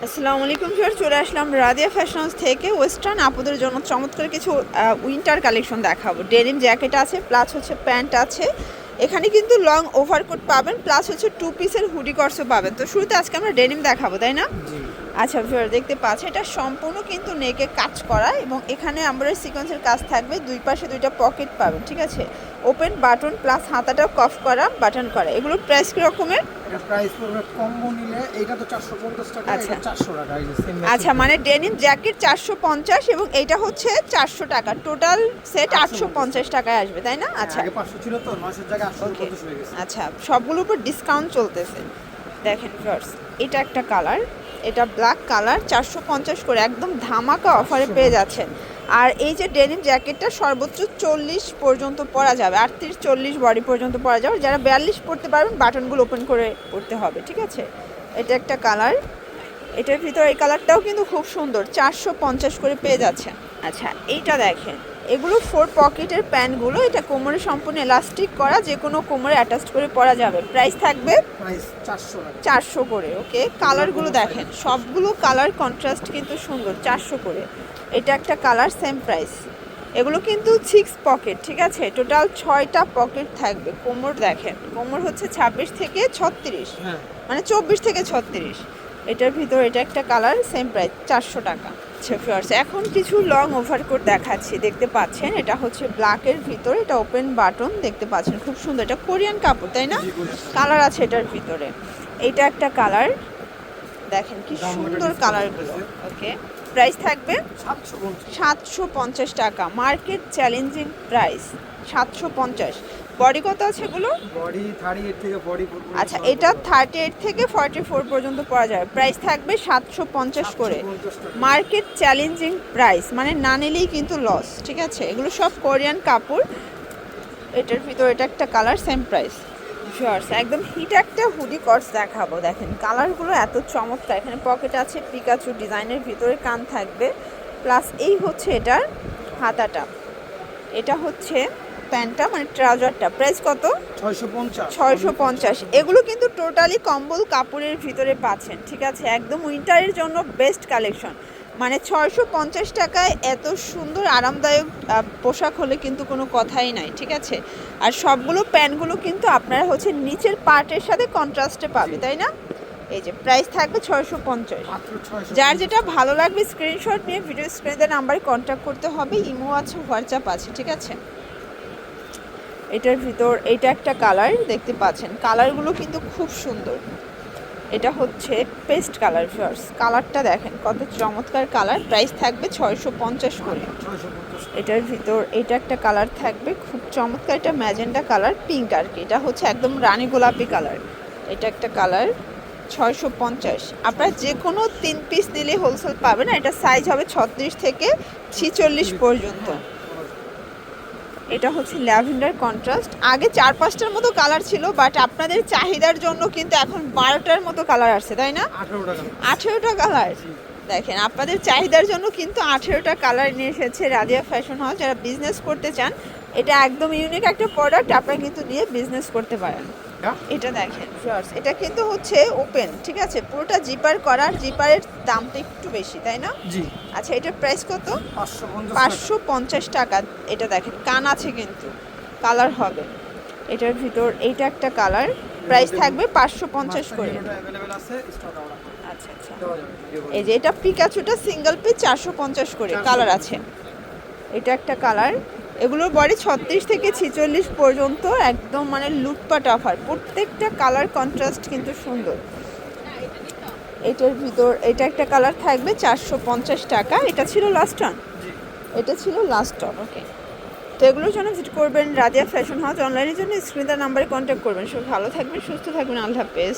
আসসালামু আলাইকুম স্যার, চলে আসলাম রাদিয়া ফ্যাশনস থেকে। ওয়েস্টার্ন আপুদের জন্য চমৎকার কিছু উইন্টার কালেকশন দেখাবো। ডেনিম জ্যাকেট আছে, প্লাস হচ্ছে প্যান্ট আছে। এখানে কিন্তু লং ওভারকোট পাবেন, প্লাস হচ্ছে 2 পিসের হুডি কর্সও পাবেন। তো শুরুতে আজকে আমরা ডেনিম দেখাবো, তাই না? আচ্ছা ভিউয়ার, দেখতে পাচ্ছেন এটা সম্পূর্ণ কিন্তু নেকে কাজ করা এবং এখানে আমরা সিকোয়েন্সের কাজ থাকবে। দুই পাশে দুইটা পকেট পাবেন, ঠিক আছে। ওপেন বাটন প্লাস হাতাটাও কফ করা, বাটন করা। এগুলোর প্রাইস কি রকমের? এটা প্রাইস পড়বে কম্বো নিলে এটা তো 450 টাকা, আচ্ছা। এটা 400 টাকা। এই যে সেম আচ্ছা, মানে ডেনিম জ্যাকেট 450 এবং এইটা হচ্ছে 400 টাকা। টোটাল সেট 850 টাকায় আসবে, তাই না? আচ্ছা আগে 500 ছিল তো 900 এর জায়গায় 850 হয়ে গেছে। আচ্ছা, সবগুলোর উপর ডিসকাউন্ট চলতেছে। দেখেন ফার্স্ট, এটা একটা কালার, এটা ব্ল্যাক কালার, 450 করে একদম ধামাকা অফারে পেয়ে যাচ্ছেন। আর এই যে ডেনিম জ্যাকেটটা সর্বোচ্চ 40 পর্যন্ত পরা যাবে, 38-40 বডি পর্যন্ত পরা যাবে। যারা 42 পরতে পারবেন বাটনগুলো ওপেন করে পরতে হবে, ঠিক আছে। এটা একটা কালার, এটার ভিতর এই কালারটাও কিন্তু খুব সুন্দর, 450 করে পেয়ে যাচ্ছেন। আচ্ছা, এইটা দেখেন, এগুলো 4 পকেটের প্যান্টগুলো। এটা কোমরে সম্পূর্ণ এলাস্টিক করা, যে কোনো কোমরে অ্যাটাচ করে পরা যাবে। প্রাইস থাকবে প্রাইস 400 টাকা। 400 করে। ওকে, কালারগুলো দেখেন, সবগুলো কালার কন্ট্রাস্ট কিন্তু সুন্দর, 400 করে। এটা একটা কালার, সেম প্রাইস। এগুলো কিন্তু 6 পকেট, ঠিক আছে। টোটাল 6টা পকেট থাকবে। কোমর দেখেন, কোমর হচ্ছে 26 থেকে 36, হ্যাঁ, মানে 24 থেকে 36। এটার ভিতর এটা একটা কালার, সেম প্রাইস 400 টাকা। আচ্ছা ফিয়ার্স, এখন কিছু লং ওভারকোট দেখাচ্ছি। দেখতে পাচ্ছেন এটা হচ্ছে ব্ল্যাকের ভিতর, এটা ওপেন বাটন, দেখতে পাচ্ছেন খুব সুন্দর। এটা কোরিয়ান কাপড়, তাই না? কালার আছে এটার ভিতরে। এইটা একটা কালার, দেখেন কি সুন্দর কালারগুলো। ওকে, প্রাইস থাকবে 750 টাকা। Market challenging price 750। বডি কত আছে এগুলো? বডি 38 থেকে 44 আচ্ছা, এটা 38 থেকে 44 পর্যন্ত পরা যাবে। প্রাইস থাকবে 750 করে। মার্কেট চ্যালেঞ্জিং প্রাইস, মানে না নিলেই কিন্তু লস, ঠিক আছে। এগুলো সব কোরিয়ান কাপড়। এটার ভিতর এটা একটা কালার, সেম প্রাইস। শর্টস একদম হিট একটা হুডি কটস দেখাবো। দেখেন কালারগুলো এত চমৎকার। এখানে পকেট আছে, পিকাচু ডিজাইনের ভিতরে কান থাকবে, প্লাস এই হচ্ছে এটার হাতাটা। এটা হচ্ছে প্যান্টটা, মানে ট্রাউজারটা। প্রাইস কত? 650। 650। এগুলো কিন্তু টোটালি কম্বল কাপড়ের ভিতরে পাচ্ছেন, ঠিক আছে। একদম উইন্টারের জন্য বেস্ট কালেকশন। মানে 650 টাকায় এত সুন্দর আরামদায়ক পোশাক হলে কিন্তু কোনো কথাই নাই, ঠিক আছে। আর সবগুলো প্যান্টগুলো কিন্তু আপনারা হচ্ছে নিচের পার্টের সাথে কন্ট্রাস্টে পাবে, তাই না? এই যে প্রাইস থাকবে 650। মাত্র 600। যার যেটা ভালো লাগবে স্ক্রিনশট নিয়ে ভিডিও স্ক্রিনে নাম্বারে কন্ট্যাক্ট করতে হবে। ইমো আছে, হোয়াটসঅ্যাপ আছে, ঠিক আছে। এটার ভিতর এটা একটা কালার, দেখতে পাচ্ছেন কালারগুলো কিন্তু খুব সুন্দর। এটা হচ্ছে পেস্ট কালার। ফার্স্ট কালারটা দেখেন কত চমৎকার কালার। প্রাইস থাকবে 650 করে। 650। এটার ভিতর এটা একটা কালার থাকবে খুব চমৎকার, এটা ম্যাজেন্ডা কালার, পিঙ্ক আর কি। এটা হচ্ছে একদম রানী গোলাপি কালার। এটা একটা কালার, 650। আপনারা যে কোনো 3 পিস নিলে হোলসেল পাবেন। এটা সাইজ হবে 36 থেকে 46 পর্যন্ত। এটা হচ্ছে ল্যাভেন্ডার কন্ট্রাস্ট। আগে 4-5টার মতো কালার ছিল, বাট আপনাদের চাহিদার জন্য কিন্তু এখন 12টার মতো কালার আসছে, তাই না? 18 টাকা। 18টা কালার। দেখেন আপনাদের চাহিদার জন্য কিন্তু 18টা কালার নিয়ে এসেছে রাদিয়া ফ্যাশন হাউস। যারা বিজনেস করতে চান, এটা একদম ইউনিক একটা প্রোডাক্ট, আপনারা কিন্তু নিয়ে বিজনেস করতে পারেন। এটা দেখেন শর্টস, এটা কিন্তু হচ্ছে ওপেন, ঠিক আছে। পুরোটা জিপার করার, জিপারের দামটা একটু বেশি, তাই না? জি। আচ্ছা, এটার প্রাইস কত? 550। 550 টাকা। এটা দেখেন কান আছে কিন্তু, কালার হবে। এটার ভিতর এইটা একটা কালার, প্রাইস থাকবে 550 করে। अवेलेबल আছে, স্টক আউট। আচ্ছা আচ্ছা, এই যে এটা পিকাচুটা সিঙ্গেল পিস 450 করে, কালার আছে। এটা একটা কালার। এগুলোর বডি 36 থেকে 46 পর্যন্ত, একদম মানে লুটপাট অফার। প্রত্যেকটা কালার কন্ট্রাস্ট কিন্তু সুন্দর। এটার ভিতর এটা একটা কালার থাকবে 450 টাকা। এটা ছিল লাস্ট অন, এটা ছিল লাস্ট অন। ওকে, তো এগুলোর জন্য ভিজিট করবেন রাদিয়া ফ্যাশন হাউস। অনলাইনের জন্য স্ক্রিনের নাম্বারে কন্ট্যাক্ট করবেন। সব ভালো থাকবেন, সুস্থ থাকবেন, আল্লাহ হাফেজ।